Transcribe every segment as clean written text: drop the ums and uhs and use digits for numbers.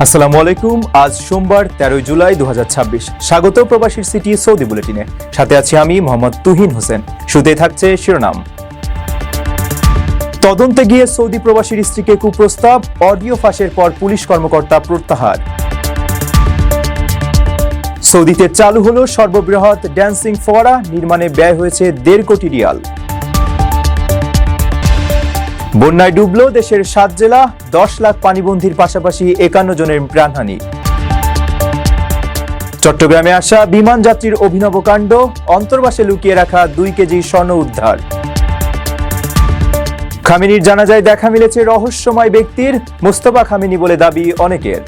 আসসালামু আলাইকুম। আজ সোমবার 13 জুলাই 2026। স্বাগত প্রবাসীর সিটি সৌদি বুলেটিনে। সাথে আছি আমি মোহাম্মদ তুহিন হোসেন। শুরুতেই থাকছে শিরোনাম। তদন্তে গিয়ে সৌদি প্রবাসীর স্ত্রীকে কুপ্রস্তাব, অডিও ফাঁসের পর পুলিশ কর্মকর্তা প্রত্যাহার। সৌদিতে চালু হলো সর্ববৃহৎ ড্যান্সিং ফোয়ারা, নির্মাণে ব্যয় হয়েছে 1.5 কোটি রিয়াল। বন্যায় ডুবল দেশের 7 জেলা, 10 লাখ পানিবন্ধির পাশাপাশি 51 জনের প্রাণহানি। চট্টগ্রামে আসা বিমান যাত্রীর অভিনব কাণ্ড, অন্তর্বাসে লুকিয়ে রাখা 2 কেজি স্বর্ণ উদ্ধার। খামেনির জানাজায় দেখা মিলেছে রহস্যময় ব্যক্তির, মোস্তফা খামেনি বলে দাবি অনেকের।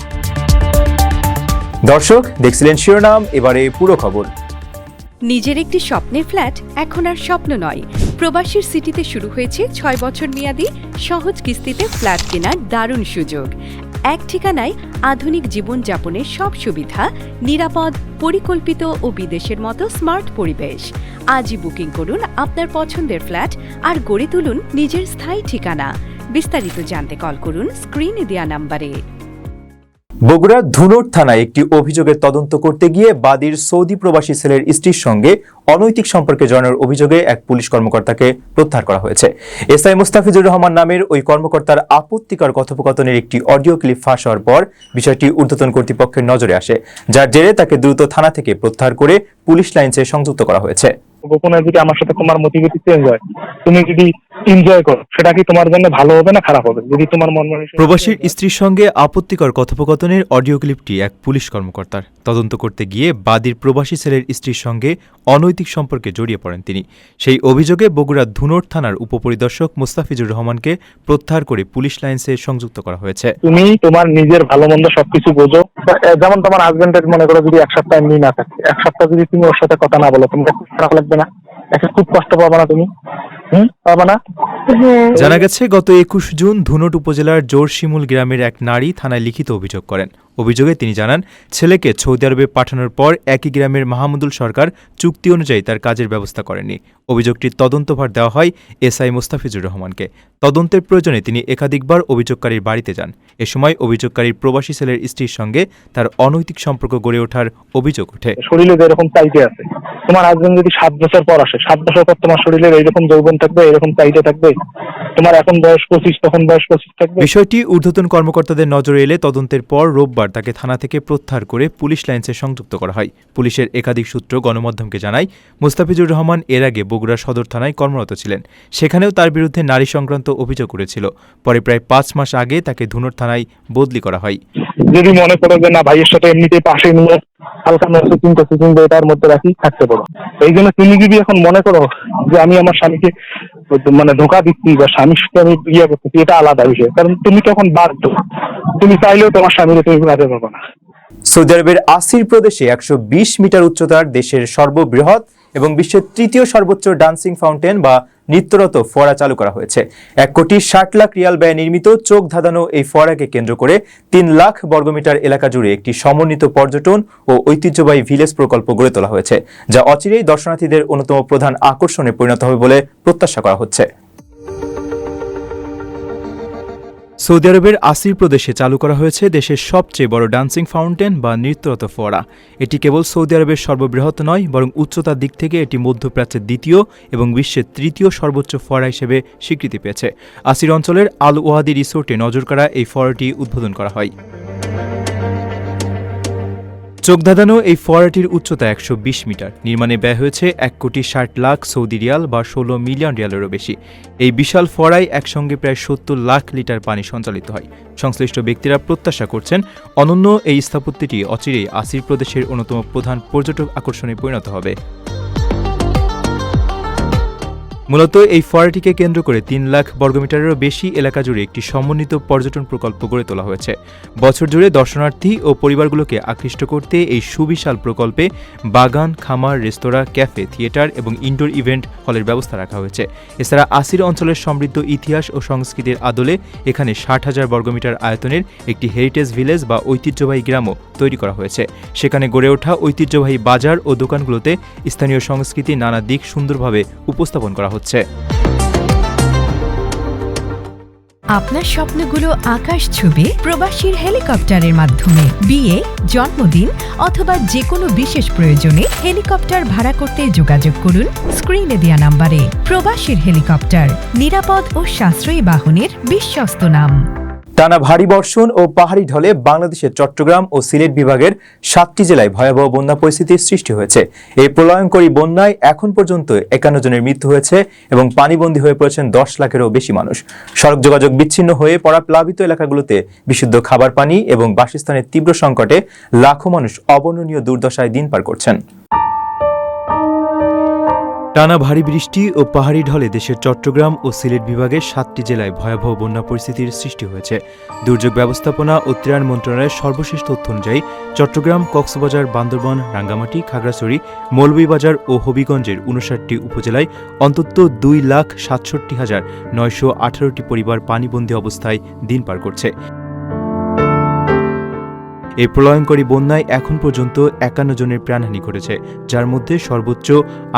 দর্শক, দেখছিলেন শিরোনাম, এবারে পুরো খবর। নিজের একটি স্বপ্নের ফ্ল্যাট এখন আর স্বপ্ন নয়। প্রবাসীর সিটিতে শুরু হয়েছে 6 বছর মেয়াদী সহজ কিস্তিতে ফ্ল্যাট কেনার দারুণ সুযোগ। এক ঠিকানায় আধুনিক জীবনযাপনের সব সুবিধা, নিরাপদ, পরিকল্পিত ও বিদেশের মতো স্মার্ট পরিবেশ। আজই বুকিং করুন আপনার পছন্দের ফ্ল্যাট আর গড়ে তুলুন নিজের স্থায়ী ঠিকানা। বিস্তারিত জানতে কল করুন স্ক্রিনে দেওয়া নাম্বারে। বগুড়ার ধুনট থানায় একটি অভিযোগের তদন্ত করতে গিয়ে বাদীর সৌদি প্রবাসী ছেলের স্ত্রীর সঙ্গে অনৈতিক সম্পর্কে জড়ানোর অভিযোগে এক পুলিশ কর্মকর্তাকে প্রত্যাহার করা হয়েছে। এসআই মুস্তাফিজুর রহমান নামের ওই কর্মকর্তার আপত্তিকর কথোপকথনের একটি অডিও ক্লিপ ফাঁস হওয়ার পর বিষয়টি ঊর্ধ্বতন কর্তৃপক্ষের নজরে আসে, যার জেরে তাকে দ্রুত থানা থেকে প্রত্যাহার করে পুলিশ লাইনসে সংযুক্ত করা হয়েছে। গোপনে যদি আমার সাথে তোমার মোটিভিটি চেঞ্জ হয়, তুমি যদি এনজয় করো, সেটা কি তোমার জন্য ভালো হবে না খারাপ হবে? যদি তোমার মন প্রবাসীর স্ত্রীর সঙ্গে আপত্তিকর কথোপকথনের অডিও ক্লিপটি এক পুলিশ কর্মকর্তার। তদন্ত করতে গিয়ে বাদীর প্রবাসী ছেলের স্ত্রীর সঙ্গে অনৈতিক সম্পর্কে জড়িয়ে পড়েন তিনি। সেই অভিযোগে বগুড়া ধুনট থানার উপপরিদর্শক মুস্তাফিজুর রহমানকে প্রত্যাহার করে পুলিশ লাইনসে সংযুক্ত করা হয়েছে। তুমি তোমার নিজের ভালো মন্দ সবকিছু বোঝো। যেমন তোমার হাজবেন্ডের মনে করো যদি 1 সপ্তাহ এমনি না থাকে, 1 সপ্তাহ যদি তুমি ওর সাথে কথা না বলো, তোমার খারাপ লাগবে না? এখন খুব কষ্ট পাবা না তুমি? পাবা না? জানা গেছে, গত 21 জুন ধুনট উপজেলার জোরশিমুল গ্রামের এক নারী থানায় লিখিত অভিযোগ করেন। অভিযোগে তিনি জানান, ছেলেকে সৌদি আরবে পাঠানোর পর একই গ্রামের মাহমুদুল সরকার চুক্তি অনুযায়ী তার কাজের ব্যবস্থা করেননি। অভিযোগটির তদন্তভার দেওয়া হয় এসআই মুস্তাফিজুর রহমানকে। তদন্তের প্রয়োজনে তিনি একাধিকবার অভিযোগকারীর বাড়িতে যান। এ সময় অভিযোগকারীর প্রবাসী ছেলের স্ত্রীর সঙ্গে তার অনৈতিক সম্পর্ক গড়ে ওঠার অভিযোগ ওঠে। শরীরে যেরকম চাইতে আছে, তোমার হাজবেন্ড যদি 7 বছর পর আসে, 7 বছর পর তোমার শরীরের এইরকম যৌবন থাকবে, এরকম চাইতে থাকবে? তোমার এখন বয়স 25, তখন বয়স 25 থাকবে? বিষয়টি ঊর্ধ্বতন কর্মকর্তাদের নজরে এলে তদন্তের পর রোববার তাকে থানা থেকে প্রত্যাহার করে পুলিশ লাইনসে সংযুক্ত করা হয়। পুলিশের একাধিক সূত্র গণমাধ্যমকে জানায়, মুস্তাফিজুর রহমান এর আগে বগুড়া সদর থানায় কর্মরত ছিলেন। সেখানেও তার বিরুদ্ধে নারী সংক্রান্ত অভিযোগ উঠেছিল। পরে প্রায় 5 মাস আগে তাকে ধুনট থানায় বদলি করা হয়। যদি মনে করো যে না, ভাইয়ের সাথে এমনিতেই পাশে নিয়ে হালকা চিন্তা এটার মধ্যে রাখি থাকতে পারো। এই জন্য তুমি যদি এখন মনে করো যে আমি আমার স্বামীকে ধোঁকা দিচ্ছি বা স্বামীকে আমি ইয়ে করতেছি, এটা আলাদা বিষয়, কারণ তুমি তখন বাধ্য। তুমি চাইলেও তোমার স্বামীকে তুমি বাধা পাবো না। সৌদি আরবের আসির প্রদেশে 120 মিটার উচ্চতার দেশের সর্ববৃহৎ এবং বিশ্বের 3য় সর্বোচ্চ ডান্সিং ফাউন্টেন বা নৃত্যরত ফোয়ারা চালু করা হয়েছে। 1,60,00,000 রিয়াল ব্যয়ে নির্মিত চোখ ধাঁধানো এই ফোয়ারাকে কেন্দ্র করে 3 লাখ বর্গমিটার এলাকা জুড়ে একটি সমন্বিত পর্যটন ও ঐতিহ্যবাহী ভিলেজ প্রকল্প গড়ে তোলা হয়েছে, যা অচিরেই দর্শনার্থীদের অন্যতম প্রধান আকর্ষণে পরিণত হবে বলে প্রত্যাশা করা হচ্ছে। সৌদি আরবের আসির প্রদেশে চালু করা হয়েছে দেশের সবচেয়ে বড় ডান্সিং ফাউন্টেন বা নৃত্যরত ফোয়ারা। এটি কেবল সৌদি আরবের সর্ববৃহৎ নয়, বরং উচ্চতার দিক থেকে এটি মধ্যপ্রাচ্যের 2য় এবং বিশ্বের 3য় সর্বোচ্চ ফোয়ারা হিসেবে স্বীকৃতি পেয়েছে। আসির অঞ্চলের আল ওয়াদি রিসোর্টে নজর কাড়া এই ফোয়ারাটি উদ্বোধন করা হয়। চোখ ধাঁধানো এই ফোয়ারাটির উচ্চতা 120 মিটার। নির্মাণে ব্যয় হয়েছে 1,60,00,000 সৌদি রিয়াল বা 16 মিলিয়ন রিয়ালেরও বেশি। এই বিশাল ফোয়ারায় একসঙ্গে প্রায় 70 লাখ লিটার পানি সঞ্চালিত হয়। সংশ্লিষ্ট ব্যক্তিরা প্রত্যাশা করছেন, অনন্য এই স্থাপত্যটি অচিরেই আসির প্রদেশের অন্যতম প্রধান পর্যটক আকর্ষণে পরিণত হবে। মূলত এই ফোয়ারাটিকে কেন্দ্র করে 3 লাখ বর্গমিটারেরও বেশি এলাকা জুড়ে একটি সমন্বিত পর্যটন প্রকল্প গড়ে তোলা হয়েছে। বছর জুড়ে দর্শনার্থী ও পরিবারগুলোকে আকৃষ্ট করতে এই সুবিশাল প্রকল্পে বাগান, খামার, রেস্তোরাঁ, ক্যাফে, থিয়েটার এবং ইনডোর ইভেন্ট হলের ব্যবস্থা রাখা হয়েছে। এছাড়া আসির অঞ্চলের সমৃদ্ধ ইতিহাস ও সংস্কৃতির আদলে এখানে 60,000 বর্গমিটার আয়তনের একটি হেরিটেজ ভিলেজ বা ঐতিহ্যবাহী গ্রামও তৈরি করা হয়েছে। সেখানে গড়ে ওঠা ঐতিহ্যবাহী বাজার ও দোকানগুলোতে স্থানীয় সংস্কৃতির নানা দিক সুন্দরভাবে উপস্থাপন করা হচ্ছে। আপনার স্বপ্নগুলো আকাশ ছুবে প্রবাসীর হেলিকপ্টারের মাধ্যমে। বিয়ে, জন্মদিন অথবা যে কোনো বিশেষ প্রয়োজনে হেলিকপ্টার ভাড়া করতে যোগাযোগ করুন স্ক্রিনে দেয়া নাম্বারে। প্রবাসীর হেলিকপ্টার, নিরাপদ ও সাশ্রয়ী বাহনের বিশ্বস্ত নাম। টানা ভারী বর্ষণ ও পাহাড়ি ঢলে বাংলাদেশের চট্টগ্রাম ও সিলেট বিভাগের 7টি জেলায় ভয়াবহ বন্যা পরিস্থিতির সৃষ্টি হয়েছে। এই প্রলয়ঙ্করী বন্যায় এখন পর্যন্ত 51 জনের মৃত্যু হয়েছে এবং পানিবন্দী হয়ে পড়েছেন 10 লাখেরও বেশি মানুষ। সড়ক যোগাযোগ বিচ্ছিন্ন হয়ে পড়া প্লাবিত এলাকাগুলোতে বিশুদ্ধ খাবার পানি এবং বাসস্থানের তীব্র সংকটে লাখো মানুষ অবর্ণনীয় দুর্দশায় দিন পার করছেন। টানা ভারী বৃষ্টি ও পাহাড়ি ঢলে দেশের চট্টগ্রাম ও সিলেট বিভাগের 7টি জেলায় ভয়াবহ বন্যা পরিস্থিতির সৃষ্টি হয়েছে। দুর্যোগ ব্যবস্থাপনা ও ত্রাণ মন্ত্রণালয়ের সর্বশেষ তথ্য অনুযায়ী চট্টগ্রাম, কক্সবাজার, বান্দরবান, রাঙ্গামাটি, খাগড়াছড়ি, মৌলভীবাজার ও হবিগঞ্জের 59টি উপজেলায় অন্তত 2,67,918টি পরিবার পানিবন্দী অবস্থায় দিন পার করছে। এই প্রলয়ঙ্করী বন্যায় এখন পর্যন্ত 51 জনের প্রাণহানি ঘটেছে, যার মধ্যে সর্বোচ্চ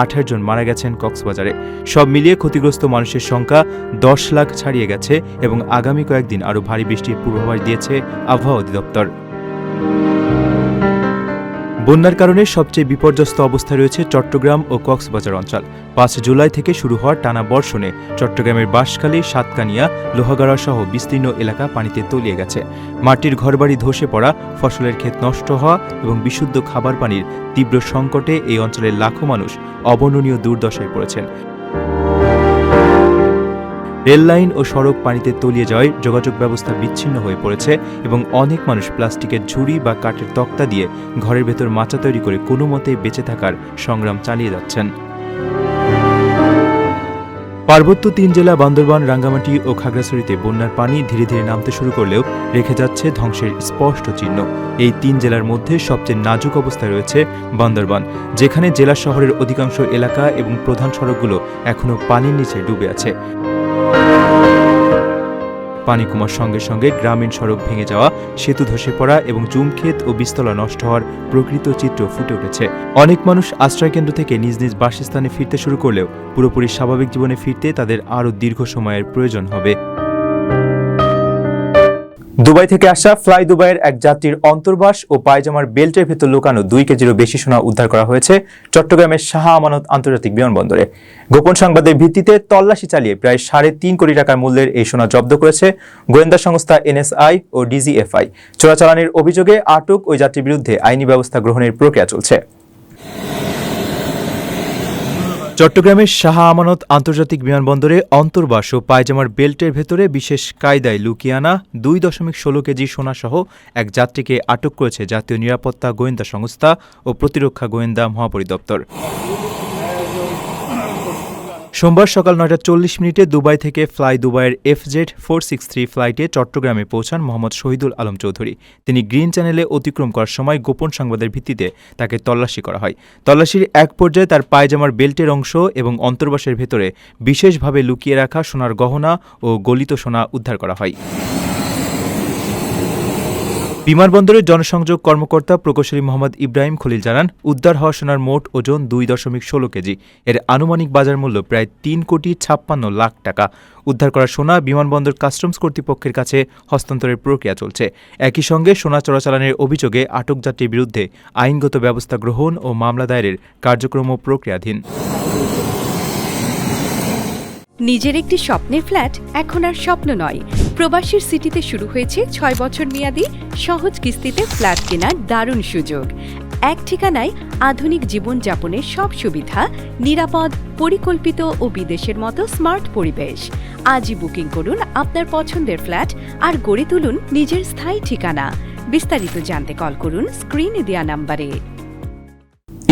28 জন মারা গেছেন কক্সবাজারে। সব মিলিয়ে ক্ষতিগ্রস্ত মানুষের সংখ্যা 10 লাখ ছাড়িয়ে গেছে এবং আগামী কয়েকদিন আরও ভারী বৃষ্টির পূর্বাভাস দিয়েছে আবহাওয়া অধিদপ্তর। বন্যার কারণে সবচেয়ে বিপর্যস্ত অবস্থায় রয়েছে চট্টগ্রাম ও কক্সবাজার অঞ্চল। 5 জুলাই থেকে শুরু হওয়া টানা বর্ষণে চট্টগ্রামের বাঁশখালী, সাতকানিয়া, লোহাগাড়া সহ বিস্তীর্ণ এলাকা পানিতে তলিয়ে গেছে। মাটির ঘরবাড়ি ধসে পড়া, ফসলের ক্ষেত নষ্ট হওয়া এবং বিশুদ্ধ খাবার পানির তীব্র সংকটে এই অঞ্চলের লাখো মানুষ অবর্ণনীয় দুর্দশায় পড়েছেন। রেললাইন ও সড়ক পানিতে তলিয়ে যাওয়ায় যোগাযোগ ব্যবস্থা বিচ্ছিন্ন হয়ে পড়েছে এবং অনেক মানুষ প্লাস্টিকের ঝুড়ি বা কাঠের তক্তা দিয়ে ঘরের ভেতর মাচা তৈরি করে কোনো মতেই বেঁচে থাকার সংগ্রাম চালিয়ে যাচ্ছেন। পার্বত্য 3 জেলা বান্দরবান, রাঙ্গামাটি ও খাগড়াছড়িতে বন্যার পানি ধীরে ধীরে নামতে শুরু করলেও রেখে যাচ্ছে ধ্বংসের স্পষ্ট চিহ্ন। এই 3 জেলার মধ্যে সবচেয়ে নাজুক অবস্থায় রয়েছে বান্দরবান, যেখানে জেলা শহরের অধিকাংশ এলাকা এবং প্রধান সড়কগুলো এখনও পানির নিচে ডুবে আছে। পানি কমার সঙ্গে সঙ্গে গ্রামীণ সড়ক ভেঙে যাওয়া, সেতু ধসে পড়া এবং জুমক্ষেত ও বীজতলা নষ্ট হওয়ার প্রকৃত চিত্র ফুটে উঠেছে। অনেক মানুষ আশ্রয়কেন্দ্র থেকে নিজ নিজ বাসস্থানে ফিরতে শুরু করলেও পুরোপুরি স্বাভাবিক জীবনে ফিরতে তাদের আরও দীর্ঘ সময়ের প্রয়োজন হবে। দুবাই থেকে আসা ফ্লাই দুবাইয়ের এক যাত্রীর অন্তর্বাস ও পায়জামার বেল্টের ভেতর লুকানো 2 কেজিরও বেশি সোনা উদ্ধার করা হয়েছে চট্টগ্রামের শাহ আমানত আন্তর্জাতিক বিমানবন্দরে। গোপন সংবাদের ভিত্তিতে তল্লাশি চালিয়ে প্রায় 3.5 কোটি টাকার মূল্যের এই সোনা জব্দ করেছে গোয়েন্দা সংস্থা NSI ও DGFI। চোরাচালানের অভিযোগে আটক ওই যাত্রীর বিরুদ্ধে আইনি ব্যবস্থা গ্রহণের প্রক্রিয়া চলছে। চট্টগ্রামের শাহ আমানত আন্তর্জাতিক বিমানবন্দরে অন্তর্বাস ও পায়জামার বেল্টের ভেতরে বিশেষ কায়দায় লুকিয়ে আনা 2.16 কেজি সোনাসহ এক যাত্রীকে আটক করেছে জাতীয় নিরাপত্তা গোয়েন্দা সংস্থা ও প্রতিরক্ষা গোয়েন্দা মহাপরিদপ্তর। সোমবার সকাল 9:40 দুবাই থেকে ফ্লাই দুবাইয়ের FZ 463 ফ্লাইটে চট্টগ্রামে পৌঁছান মোহাম্মদ শহীদুল আলম চৌধুরী। তিনি গ্রিন চ্যানেলে অতিক্রম করার সময় গোপন সংবাদের ভিত্তিতে তাকে তল্লাশি করা হয়। তল্লাশির এক পর্যায়ে তার পায়জামার বেল্টের অংশ এবং অন্তর্বাসের ভেতরে বিশেষভাবে লুকিয়ে রাখা সোনার গহনা ও গলিত সোনা উদ্ধার করা হয়। বিমানবন্দরের জনসংযোগ কর্মকর্তা প্রকৌশলী মোহাম্মদ ইব্রাহিম খলিল জানান, উদ্ধার হওয়া সোনার মোট ওজন 2.16 কেজি। এর আনুমানিক বাজার মূল্য প্রায় 3,56 লাখ টাকা। উদ্ধার করা সোনা বিমানবন্দর কাস্টমস কর্তৃপক্ষের কাছে হস্তান্তরের প্রক্রিয়া চলছে। একই সঙ্গে সোনা চোরাচালানের অভিযোগে আটক যাত্রীর বিরুদ্ধে আইনগত ব্যবস্থা গ্রহণ ও মামলা দায়েরের কার্যক্রম প্রক্রিয়াধীন। নিজের একটি স্বপ্নের ফ্ল্যাট এখন আর স্বপ্ন নয়। প্রবাসীর সিটিতে শুরু হয়েছে 6 বছর মেয়াদী সহজ কিস্তিতে ফ্ল্যাট কেনার দারুণ সুযোগ। এক ঠিকানায় আধুনিক জীবনযাপনের সব সুবিধা, নিরাপদ, পরিকল্পিত ও বিদেশের মতো স্মার্ট পরিবেশ। আজই বুকিং করুন আপনার পছন্দের ফ্ল্যাট আর গড়ে তুলুন নিজের স্থায়ী ঠিকানা। বিস্তারিত জানতে কল করুন স্ক্রিনে দেয়া নাম্বারে।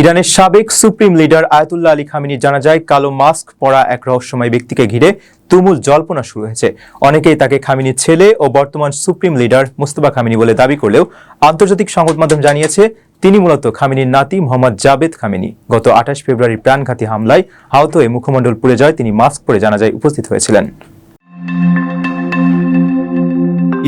ইরানের সাবেক সুপ্রিম লিডার আয়াতুল্লাহ আলী খামেনির জানাজায় কালো মাস্ক পরা এক রহস্যময় ব্যক্তিকে ঘিরে তুমুল জল্পনা শুরু হয়েছে। অনেকেই তাকে খামেনির ছেলে ও বর্তমান সুপ্রিম লিডার মুস্তফা খামেনি বলে দাবি করলেও আন্তর্জাতিক সংবাদ মাধ্যম জানিয়েছে তিনি মূলত খামেনির নাতি মোহাম্মদ জাবেদ খামেনি। গত 28 ফেব্রুয়ারি প্রাণঘাতী হামলায় আহত হয়ে মুখমণ্ডল পুড়ে যায় তিনি মাস্ক পরে জানাজায় উপস্থিত হয়েছিলেন।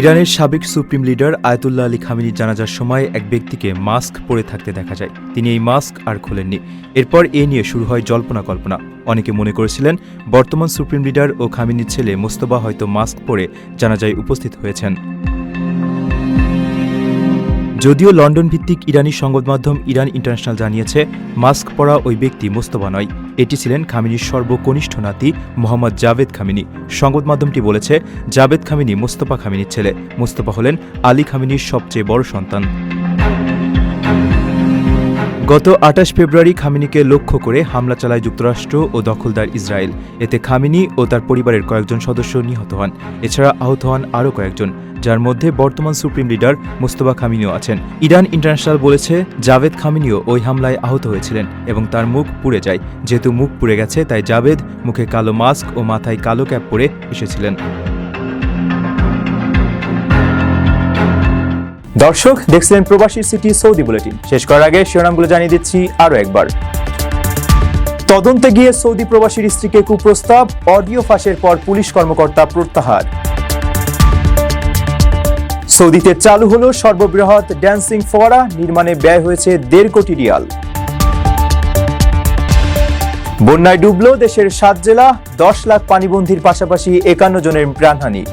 ইরানের সাবেক সুপ্রিম লিডার আয়াতুল্লাহ আলী খামেনির জানাজার সময় এক ব্যক্তিকে মাস্ক পরে থাকতে দেখা যায়। তিনি এই মাস্ক আর খোলেননি। এরপর এ নিয়ে শুরু হয় জল্পনা কল্পনা। অনেকে মনে করেছিলেন বর্তমান সুপ্রিম লিডার ও খামেনির ছেলে মোস্তফা হয়তো মাস্ক পরে জানাজায় উপস্থিত হয়েছেন। যদিও লন্ডন ভিত্তিক ইরানি সংবাদ মাধ্যম ইরান ইন্টারন্যাশনাল জানিয়েছে মাস্ক পরা ওই ব্যক্তি মোস্তফা নয়, এটি ছিলেন খামেনির সর্বকনিষ্ঠ নাতি মোহাম্মদ জাভেদ খামেনি। সংবাদ মাধ্যমটি বলেছে জাভেদ খামেনি মোস্তফা খামেনির ছেলে। মোস্তফা হলেন আলী খামেনির সবচেয়ে বড় সন্তান। গত ২৮ ফেব্রুয়ারি খামেনিকে লক্ষ্য করে হামলা চালায় যুক্তরাষ্ট্র ও দখলদার ইসরায়েল। এতে খামেনি ও তার পরিবারের কয়েকজন সদস্য নিহত হন। এছাড়া আহত হন আরও কয়েকজন, যার মধ্যে বর্তমান সুপ্রিম লিডার মোস্তফা খামেনিও আছেন। ইরান ইন্টারন্যাশনাল বলেছে জাভেদ খামেনিও ওই হামলায় আহত হয়েছিলেন এবং তার মুখ পুড়ে যায়। যেহেতু মুখ পুড়ে গেছে তাই জাভেদ মুখে কালো মাস্ক ও মাথায় কালো ক্যাপ পরে এসেছিলেন। দর্শক দেখছিলেন প্রবাসী সিটি সৌদি বুলেটিন। শেষ করার আগে শিরোনামগুলো জানিয়ে দিচ্ছি আরও একবার। তদন্তে গিয়ে সৌদি প্রবাসীর স্ত্রীকে কুপ্রস্তাব, অডিও ফাঁসের পর পুলিশ কর্মকর্তা প্রত্যাহার। সৌদিতে চালু হলো সর্ববৃহৎ ড্যান্সিং ফোয়ারা, নির্মাণে ব্যয় হয়েছে ১.৫ কোটি রিয়াল। বন্যায় ডুবল দেশের ৭ জেলা, ১০ লাখ পানিবন্ধির পাশাপাশি ৫১ জনের প্রাণহানি।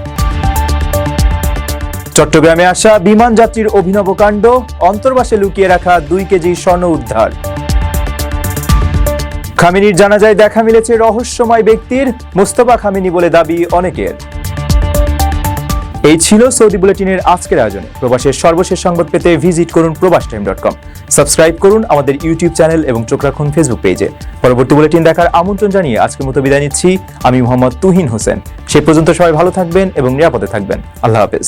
চট্টগ্রামে আসা বিমান যাত্রীর অভিনব কাণ্ড, অন্তর্বাসে লুকিয়ে রাখা ২ কেজি স্বর্ণ উদ্ধার। খামেনির জানাজায় দেখা মিলেছে রহস্যময় ব্যক্তির, মোস্তফা খামেনি বলে দাবি অনেকের। এই ছিল সৌদি বুলেটিনের আজকের আয়োজনে। প্রবাসের সর্বশেষ সংবাদ পেতে ভিজিট করুন probastoime.com। সাবস্ক্রাইব করুন আমাদের ইউটিউব চ্যানেল এবং চোখ রাখুন ফেসবুক পেজে। পরবর্তী বুলেটিন দেখার আমন্ত্রণ জানিয়ে আজকের মতো বিদায় নিচ্ছি। আমি মোহাম্মদ তুহিন হোসেন। সে পর্যন্ত সবাই ভালো থাকবেন এবং নিরাপদে থাকবেন। আল্লাহ হাফেজ।